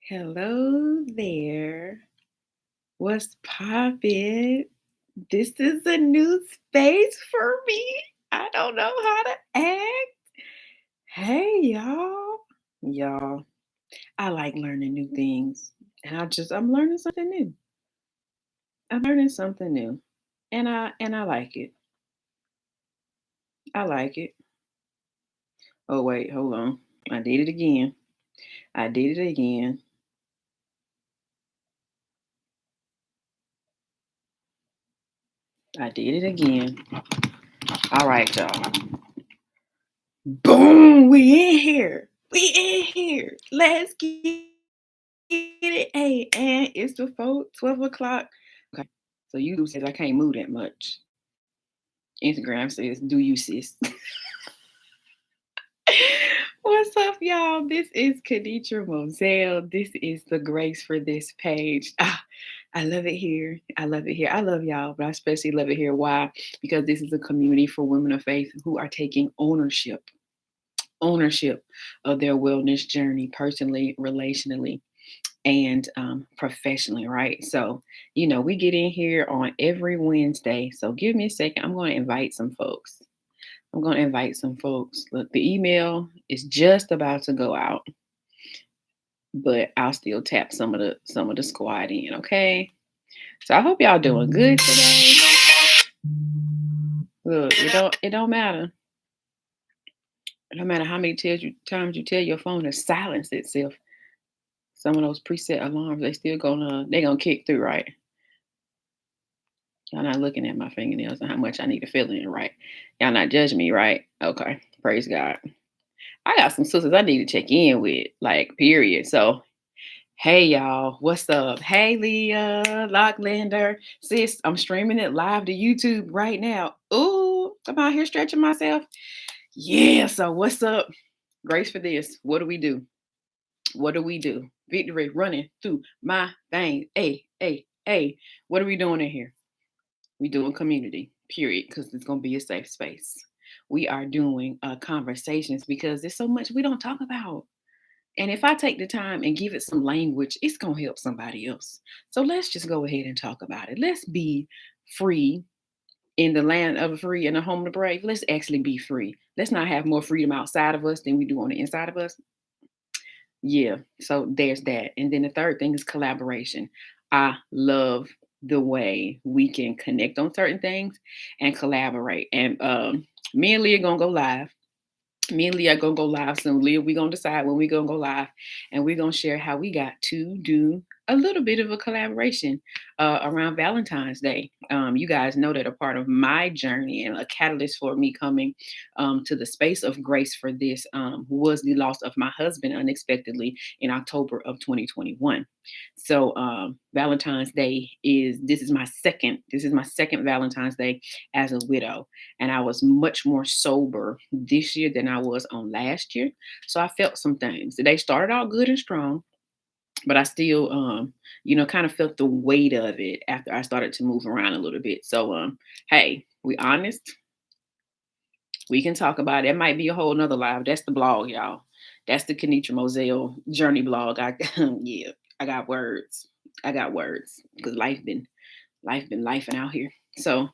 Hello there. What's poppin'? This is a new space for me. I don't know how to act. Hey, y'all. Y'all, I like learning new things. And I'm learning something new. I'm learning something new. And I like it. I like it. Oh wait, hold on. I did it again. I did it again. I did it again. All right, y'all. Boom! We in here. We in here. Let's get it. Hey, and it's before 12 o'clock. Okay. So YouTube says I can't move that much. Instagram says, do you, sis? What's up, y'all? This is Kenitra Mozelle. This is the grace for this page. I love it here. I love it here. I love y'all, but I especially love it here. Why? Because this is a community for women of faith who are taking ownership of their wellness journey, personally, relationally, and professionally, right? So, we get in here on every Wednesday. So, give me a second. I'm going to invite some folks. Look, the email is just about to go out, but I'll still tap some of the squad in. Okay. So I hope y'all doing good today. Look, it don't matter. It don't matter how many times you tell your phone to silence itself. Some of those preset alarms, they gonna kick through, right? Y'all not looking at my fingernails and how much I need to fill in, right? Y'all not judging me, right? Okay, praise God. I got some sisters I need to check in with, like, period. So, hey, y'all, what's up? Hey, Leah, Locklander, sis, I'm streaming it live to YouTube right now. Ooh, I'm out here stretching myself. Yeah, so what's up? Grace for this. What do we do? What do we do? Victory running through my veins. Hey, hey, hey. What are we doing in here? We doing community, period, because it's gonna be a safe space. We are doing conversations because there's so much we don't talk about. And if I take the time and give it some language, it's gonna help somebody else. So let's just go ahead and talk about it. Let's be free in the land of the free and the home of the brave. Let's actually be free. Let's not have more freedom outside of us than we do on the inside of us. Yeah, so there's that. And then the third thing is collaboration. I love the way we can connect on certain things and collaborate. And me and Leah gonna go live. Me and Leah are gonna go live soon. Leah, we gonna decide when we gonna go live, and we're gonna share how we got to do a little bit of a collaboration around Valentine's Day. You guys know that a part of my journey and a catalyst for me coming to the space of grace for this was the loss of my husband unexpectedly in October of 2021. So Valentine's Day is this is my second Valentine's Day as a widow, and I was much more sober this year than I was on last year. So I felt some things. They started out good and strong, but I still, kind of felt the weight of it after I started to move around a little bit. So, hey, we honest. We can talk about it. It might be a whole nother live. That's the blog, y'all. That's the Kenitra Mozelle journey blog. Yeah, I got words. I got words because life been lifing out here. So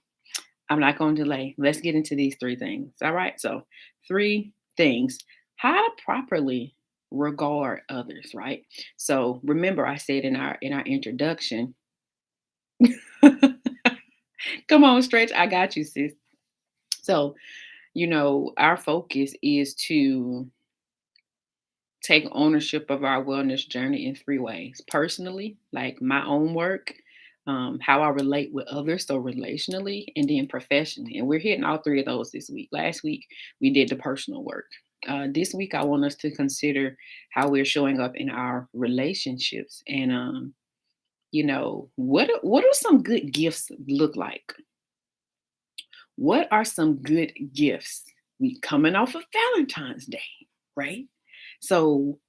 I'm not going to delay. Let's get into these three things. All right. So, three things. How to properly regard others, right? So, remember I said in our introduction, come on, stretch. I got you, sis. So, our focus is to take ownership of our wellness journey in three ways: personally, like my own work, how I relate with others, so relationally, and then professionally. And we're hitting all three of those this week. Last week, we did the personal work. This week, I want us to consider how we're showing up in our relationships. And, what do some good gifts look like? What are some good gifts? We coming off of Valentine's Day, right? So,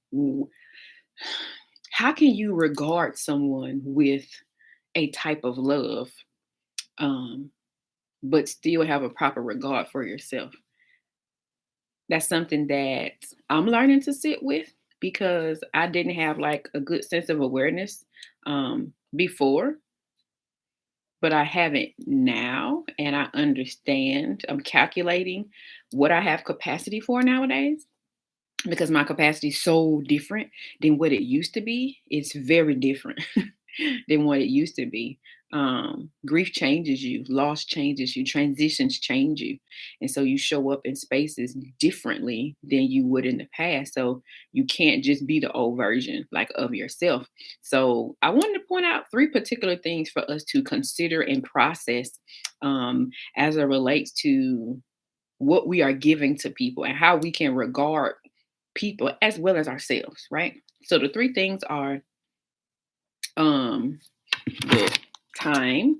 how can you regard someone with a type of love, um, but still have a proper regard for yourself? That's something that I'm learning to sit with because I didn't have like a good sense of awareness before, but I have it now and I understand. I'm calculating what I have capacity for nowadays because my capacity is so different than what it used to be. It's very different than what it used to be. Grief changes you, loss changes you, transitions change you. And so you show up in spaces differently than you would in the past. So you can't just be the old version like of yourself. So I wanted to point out three particular things for us to consider and process as it relates to what we are giving to people and how we can regard people as well as ourselves, right? So the three things are um the time.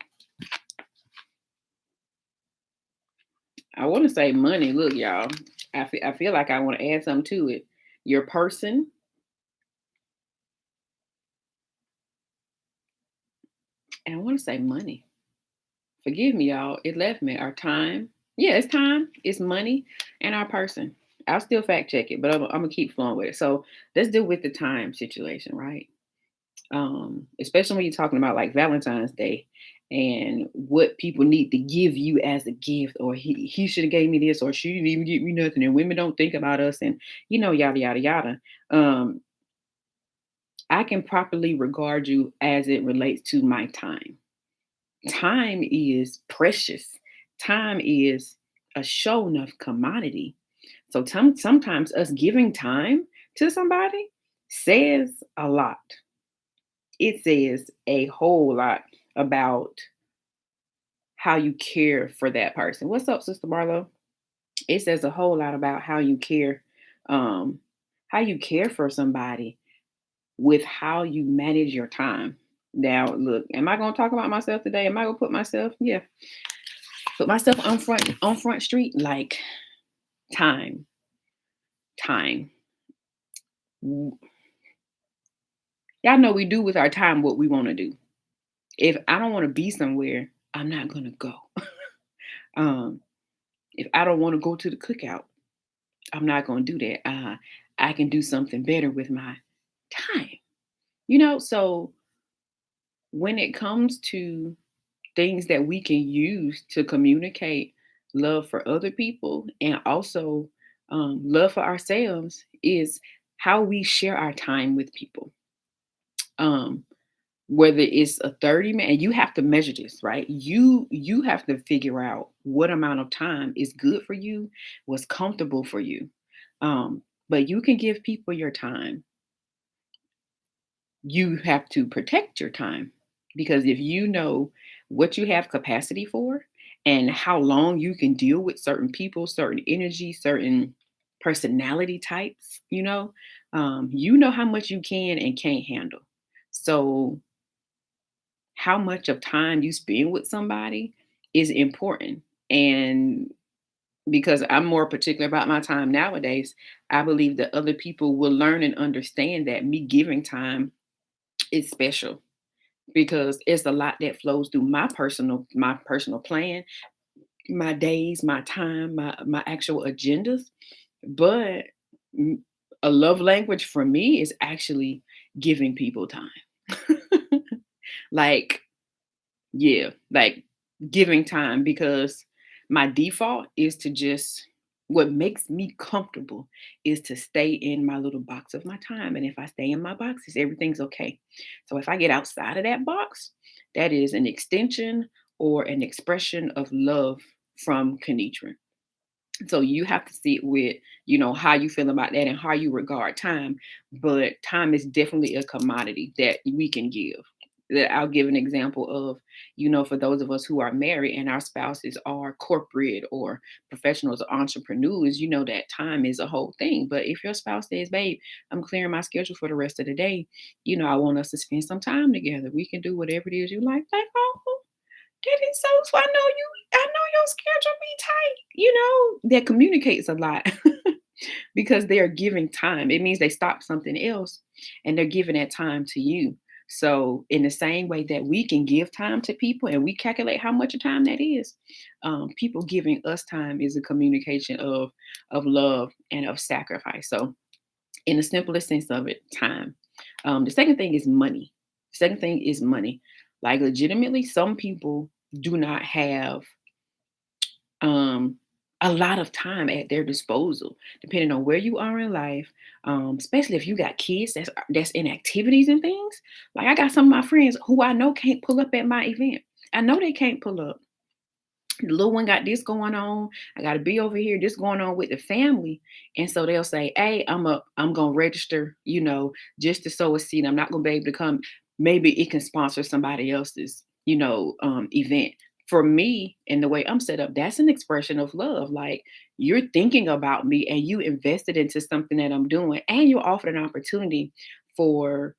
I want to say money. Look, y'all, I feel like I want to add something to it. Your person, and I want to say money. Forgive me, y'all. It left me. Our time. Yeah, it's time, it's money, and our person. I'll still fact check it, but I'm gonna keep flowing with it. So let's deal with the time situation, right? Especially when you're talking about like Valentine's Day and what people need to give you as a gift, or he should have gave me this, or she didn't even give me nothing, and women don't think about us, and yada yada yada. Um, I can properly regard you as it relates to my time. Time is precious. Time is a show enough commodity. So sometimes us giving time to somebody says a lot. It says a whole lot about how you care for that person. What's up, Sister Marlo? It says a whole lot about um, how you care for somebody with how you manage your time. Now, look, am I gonna talk about myself today? Am I gonna put myself, yeah, put myself on front street? Like time, time. W- Y'all know we do with our time what we want to do. If I don't want to be somewhere, I'm not gonna go. um, if I don't want to go to the cookout, I'm not going to do that. I can do something better with my time. So when it comes to things that we can use to communicate love for other people and also love for ourselves is how we share our time with people. Um, whether it's a 30 minute, and you have to measure this, right? You have to figure out what amount of time is good for you, what's comfortable for you. But you can give people your time. You have to protect your time, because if you know what you have capacity for and how long you can deal with certain people, certain energy, certain personality types, you know how much you can and can't handle. So how much of time you spend with somebody is important. And because I'm more particular about my time nowadays, I believe that other people will learn and understand that me giving time is special, because it's a lot that flows through my personal plan, my days, my time, my actual agendas. But mm, a love language for me is actually giving people time. Like, yeah, like giving time, because my default is to just, what makes me comfortable is to stay in my little box of my time. And if I stay in my boxes, everything's okay. So if I get outside of that box, that is an extension or an expression of love from Kenitra. So you have to see it with, how you feel about that and how you regard time. But time is definitely a commodity that we can give. I'll give an example of, for those of us who are married and our spouses are corporate or professionals or entrepreneurs, you know that time is a whole thing. But if your spouse says, babe, I'm clearing my schedule for the rest of the day, I want us to spend some time together. We can do whatever it is you like, oh, that is so I know your schedule be tight. That communicates a lot because they are giving time. It means they stop something else and they're giving that time to you. So, in the same way that we can give time to people and we calculate how much of time that is, people giving us time is a communication of love and of sacrifice. So, in the simplest sense of it, time. The second thing is money. Second thing is money. Like legitimately, some people do not have um, a lot of time at their disposal, depending on where you are in life. Especially if you got kids that's in activities and things. Like I got some of my friends who I know can't pull up at my event. I know they can't pull up. The little one got this going on. I got to be over here. This going on with the family, and so they'll say, "Hey, I'm gonna register. Just to sow a seed. I'm not gonna be able to come. Maybe it can sponsor somebody else's, event." For me, and the way I'm set up, that's an expression of love. Like you're thinking about me, and you invested into something that I'm doing, and you offered an opportunity for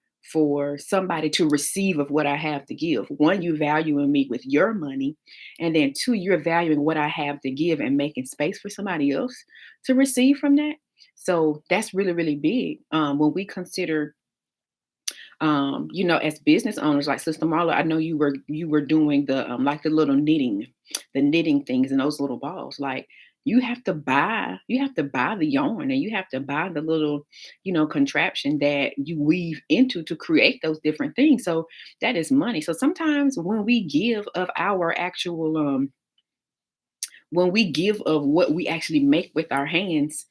somebody to receive of what I have to give. One, you valuing me with your money, and then two, you're valuing what I have to give and making space for somebody else to receive from that. So that's really, really big. When we consider as business owners, like Sister Marla, I know you were doing like the knitting things and those little balls. Like you have to buy the yarn, and you have to buy the little, contraption that you weave into to create those different things. So that is money. So sometimes when we give of what we actually make with our hands,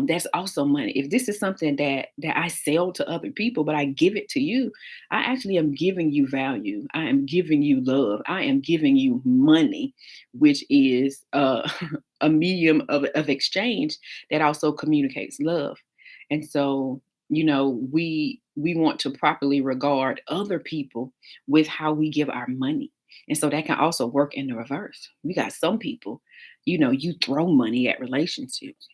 that's also money. If this is something that I sell to other people, but I give it to you, I actually am giving you value. I am giving you love. I am giving you money, which is a medium of exchange that also communicates love. And so, we want to properly regard other people with how we give our money. And so that can also work in the reverse. We got some people, you throw money at relationships.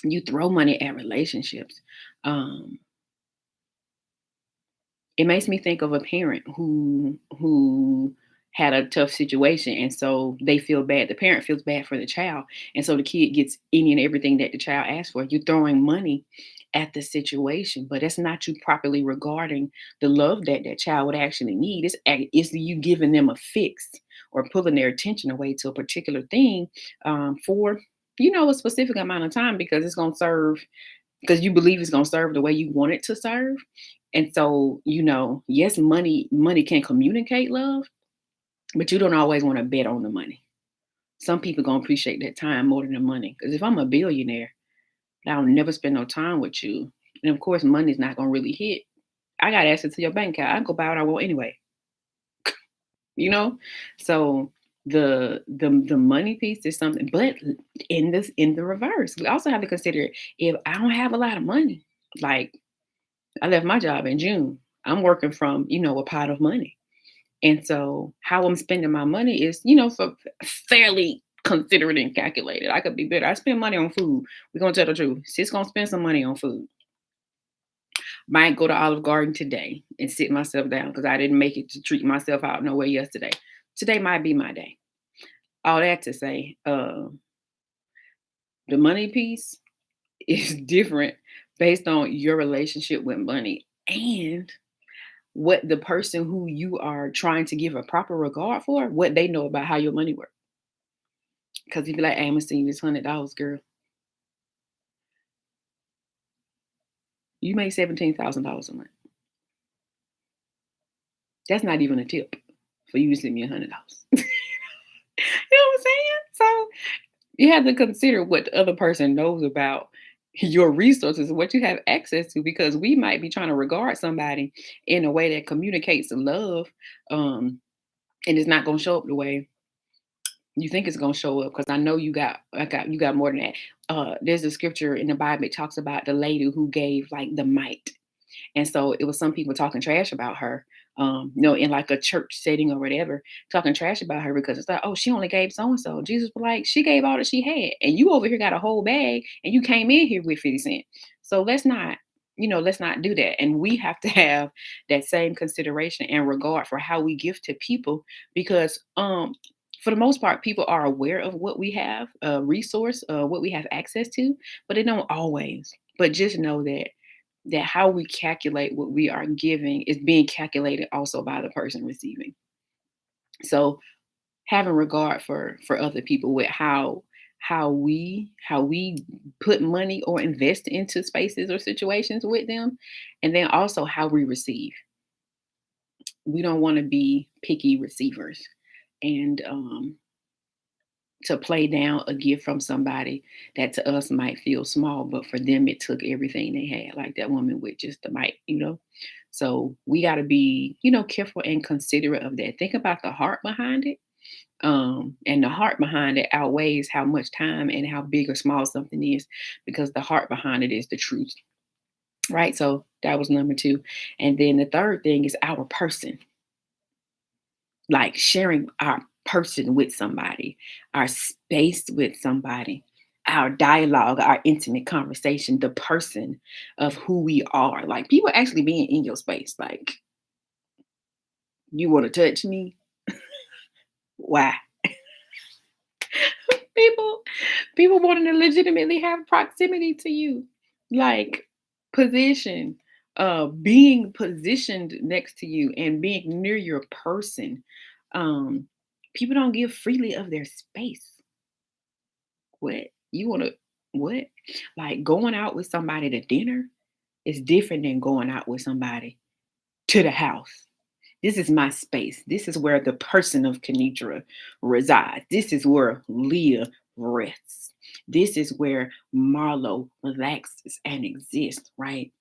You throw money at relationships. Um, it makes me think of a parent who had a tough situation, and so they feel bad. The parent feels bad for the child, and so the kid gets any and everything that the child asks for. You're throwing money at the situation, but that's not you properly regarding the love that that child would actually need. It's you giving them a fix or pulling their attention away to a particular thing, for a specific amount of time, because it's going to serve, because you believe it's going to serve the way you want it to serve. And so, yes, money can communicate love, but you don't always want to bet on the money. Some people going to appreciate that time more than the money. Because if I'm a billionaire, I'll never spend no time with you. And of course, money's not going to really hit. I got access to your bank account. I can go buy what I want anyway. you know so the money piece is something, but in the reverse, we also have to consider, if I don't have a lot of money, like I left my job in June, I'm working from a pot of money. And so how I'm spending my money is for fairly considered and calculated. I could be better. I spend money on food. We're gonna tell the truth. She's gonna spend some money on food. Might go to Olive Garden today and sit myself down because I didn't make it to treat myself out nowhere yesterday. Today might be my day. All that to say, the money piece is different based on your relationship with money and what the person who you are trying to give a proper regard for, what they know about how your money works. Because you be like, hey, I'm gonna send you this $100, girl. You make $17,000 a month. That's not even a tip for you to send me $100. You know what I'm saying? So you have to consider what the other person knows about your resources and what you have access to, because we might be trying to regard somebody in a way that communicates love, and it's not going to show up the way you think it's going to show up. Because I know you got more than that. There's a scripture in the Bible. It talks about the lady who gave like the mite. And so it was some people talking trash about her, in like a church setting or whatever, talking trash about her because it's like, oh, she only gave so and so. Jesus was like, she gave all that she had, and you over here got a whole bag, and you came in here with 50 cents. So let's not do that. And we have to have that same consideration and regard for how we give to people, because for the most part, people are aware of what we have, resource, what we have access to, but they don't always. But just know that how we calculate what we are giving is being calculated also by the person receiving. So having regard for other people with how we put money or invest into spaces or situations with them, and then also how we receive. We don't want to be picky receivers, and to play down a gift from somebody that to us might feel small, but for them it took everything they had, like that woman with just the mic. So we got to be, careful and considerate of that. Think about the heart behind it. And the heart behind it outweighs how much time and how big or small something is, because the heart behind it is the truth, right? So that was number two. And then the third thing is our person, like sharing our person with somebody, our space with somebody, our dialogue, our intimate conversation, the person of who we are. Like people actually being in your space. Like, you want to touch me? Why? people people wanting to legitimately have proximity to you. Like position, being positioned next to you and being near your person. Um, People don't give freely of their space. What? You want to, what? Like going out with somebody to dinner is different than going out with somebody to the house. This is my space. This is where the person of Kenitra resides. This is where Leah rests. This is where Marlo relaxes and exists, right?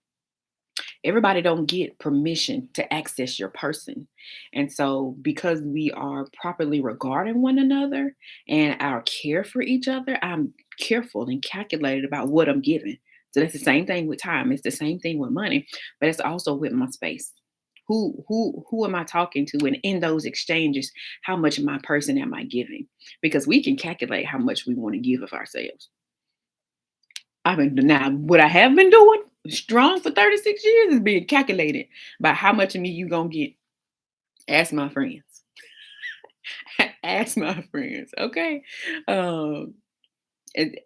Everybody don't get permission to access your person. And so because we are properly regarding one another and our care for each other, I'm careful and calculated about what I'm giving. So that's the same thing with time. It's the same thing with money, but it's also with my space. Who am I talking to? And in those exchanges, how much of my person am I giving? Because we can calculate how much we want to give of ourselves. I've been now what I have been doing strong for 36 years is being calculated by how much of me you gonna get. Ask my friends. Ask my friends. Okay. Um,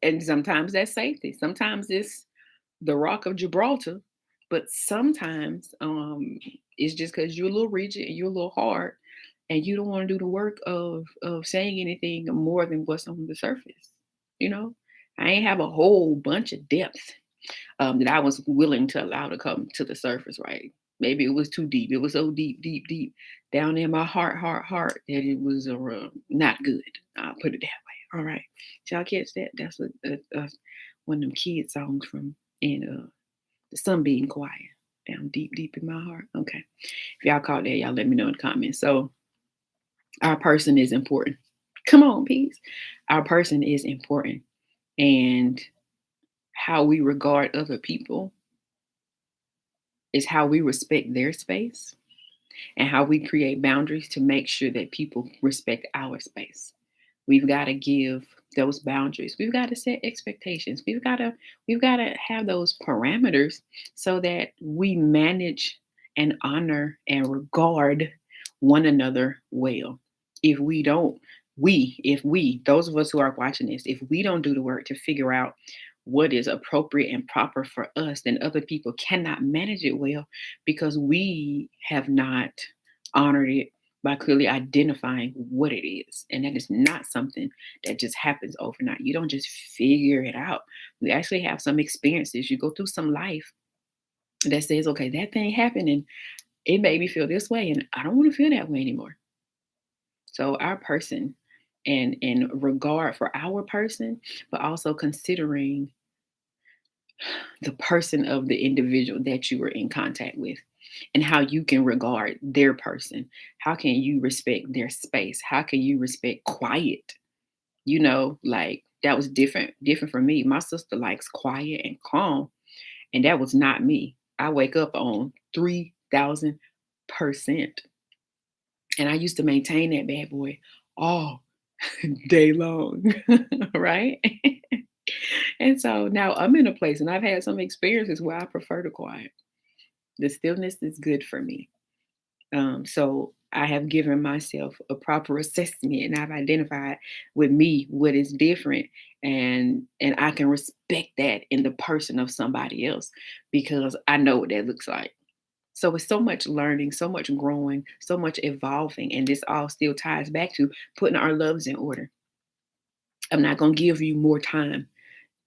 and sometimes that's safety. Sometimes it's the rock of Gibraltar, but sometimes it's just because you're a little rigid and you're a little hard and you don't want to do the work of saying anything more than what's on the surface. You know, I ain't have a whole bunch of depth that I was willing to allow to come to the surface, right? Maybe it was too deep. It was so deep, deep, deep down in my heart that it was not good. I'll put it that way. All right. Y'all catch that? That's one of them kid songs from in the Sunbeam Choir. Down deep, deep in my heart. Okay. If y'all caught that, y'all let me know in the comments. So our person is important. Come on, peace. Our person is important. And how we regard other people is how we respect their space and how we create boundaries to make sure that people respect our space. We've got to give those boundaries. We've got to set expectations. We've got to have those parameters so that we manage and honor and regard one another well. If we don't, if we, those of us who are watching this, if we don't do the work to figure out what is appropriate and proper for us, then other people cannot manage it well because we have not honored it by clearly identifying what it is. And that is not something that just happens overnight. You don't just figure it out. We actually have some experiences. You go through some life that says, okay, that thing happened and it made me feel this way. And I don't want to feel that way anymore. So our person and regard for our person, but also considering the person of the individual that you were in contact with and how you can regard their person. How can you respect their space? How can you respect quiet? Like that was different for me. My sister likes quiet and calm, and that was not me. I wake up on 3,000%. And I used to maintain that bad boy all day long, right? And so now I'm in a place and I've had some experiences where I prefer the quiet. The stillness is good for me. So I have given myself a proper assessment and I've identified with me what is different and I can respect that in the person of somebody else because I know what that looks like. So it's so much learning, so much growing, so much evolving, and this all still ties back to putting our loves in order. I'm not going to give you more time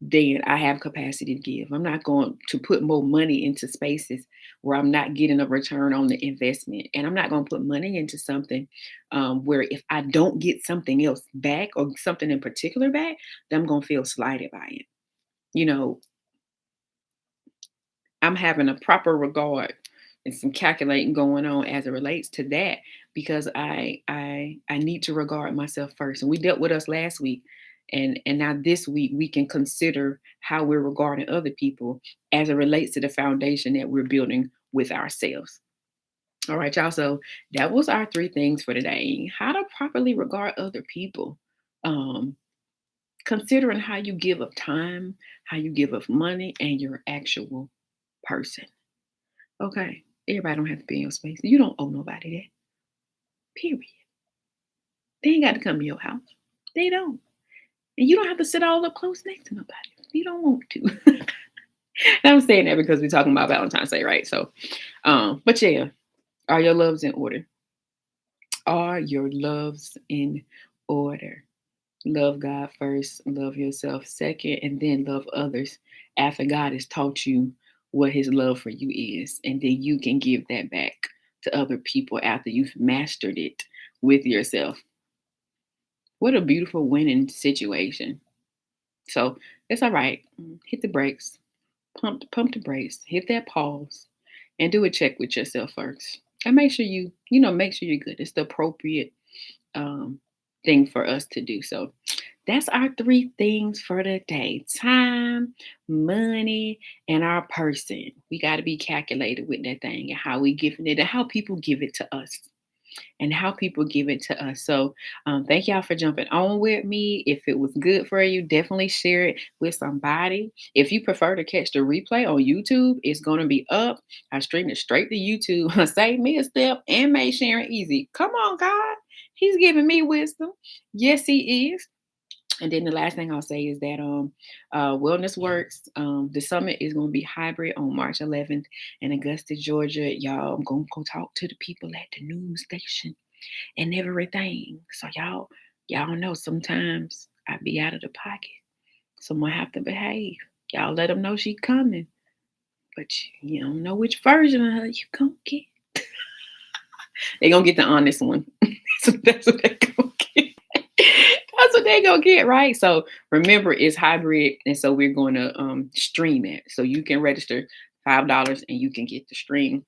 than I have capacity to give. I'm not going to put more money into spaces where I'm not getting a return on the investment. And I'm not going to put money into something where if I don't get something else back or something in particular back, then I'm going to feel slighted by it. You know, I'm having a proper regard and some calculating going on as it relates to that because I need to regard myself first. And we dealt with us last week. And now this week we can consider how we're regarding other people as it relates to the foundation that we're building with ourselves. All right, y'all. So that was our three things for today. How to properly regard other people. Um, Considering how you give of time, how you give of money, and your actual person. Okay. Everybody don't have to be in your space. You don't owe nobody that. Period. They ain't got to come to your house. They don't. And you don't have to sit all up close next to nobody. You don't want to. And I'm saying that because we're talking about Valentine's Day, right? So, but yeah, are your loves in order? Are your loves in order? Love God first, love yourself second, and then love others after God has taught you what his love for you is. And then you can give that back to other people after you've mastered it with yourself. What a beautiful winning situation. So it's all right. Hit the brakes, pump the brakes, hit that pause, and do a check with yourself first. And make sure make sure you're good. It's the appropriate um, thing for us to do. So that's our three things for the day: time, money, and our person. We got to be calculated with that thing and how we giving it and how people give it to us. And how people give it to us. So, thank y'all for jumping on with me. If it was good for you, definitely share it with somebody. If you prefer to catch the replay on YouTube, it's going to be up. I stream it straight to YouTube. Save me a step and make sharing easy. Come on, God. He's giving me wisdom. Yes, He is. And then the last thing I'll say is that Wellness Works, the summit is going to be hybrid on March 11th in Augusta, Georgia. Y'all, I'm going to go talk to the people at the news station and everything. So y'all know sometimes I be out of the pocket. So I'm going to have to behave. Y'all let them know she coming. But you don't know which version of her you going to get. They going to get the honest one. So that's what they going to get. That's what they gonna get, right? So remember, it's hybrid, and so we're going to stream it. So you can register $5, and you can get the stream.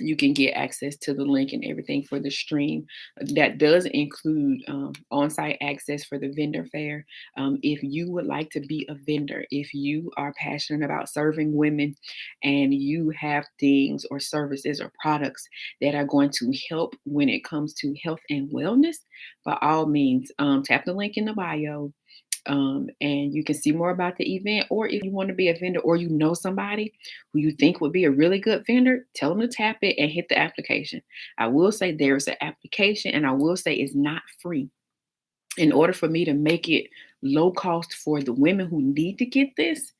You can get access to the link and everything for the stream. That does include on-site access for the vendor fair. If you would like to be a vendor, if you are passionate about serving women, and you have things or services or products that are going to help when it comes to health and wellness, by all means, tap the link in the bio, and you can see more about the event. Or if you want to be a vendor or you know somebody who you think would be a really good vendor, tell them to tap it and hit the application. I will say there is an application, and I will say it's not free. In order for me to make it low cost for the women who need to get this,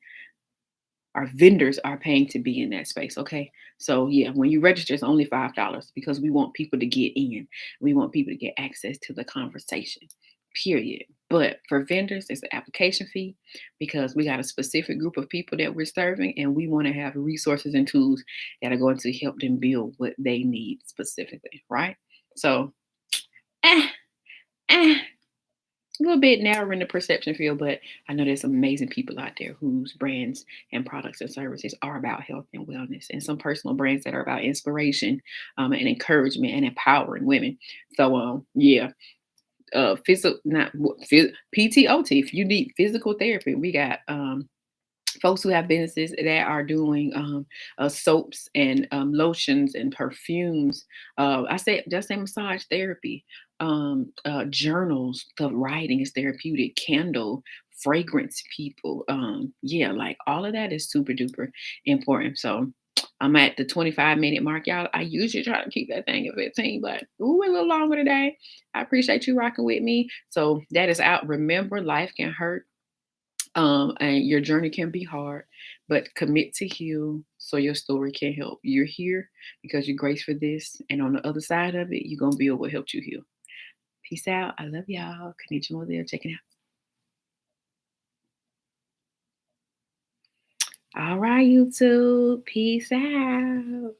our vendors are paying to be in that space. Okay. So yeah, when you register, it's only $5 because we want people to get in. We want people to get access to the conversation, period. But for vendors, it's an application fee because we got a specific group of people that we're serving, and we want to have resources and tools that are going to help them build what they need specifically. Right. So eh, eh, a little bit narrower in the perception field, but I know there's some amazing people out there whose brands and products and services are about health and wellness, and some personal brands that are about inspiration and encouragement and empowering women. So, yeah, physical, not PTOT. If you need physical therapy, we got folks who have businesses that are doing soaps and lotions and perfumes. Just say massage therapy, journals. The writing is therapeutic. Candle, fragrance people. Yeah, like all of that is super duper important. So I'm at the 25-minute mark, y'all. I usually try to keep that thing at 15, but ooh, a little longer today. I appreciate you rocking with me. So that is out. Remember, life can hurt, and your journey can be hard, but commit to heal so your story can help. You're here because you're graced for this, and on the other side of it, you're gonna build what helped you heal. Peace out. I love y'all. Kenitra Mozelle checking out. All right, YouTube. Peace out.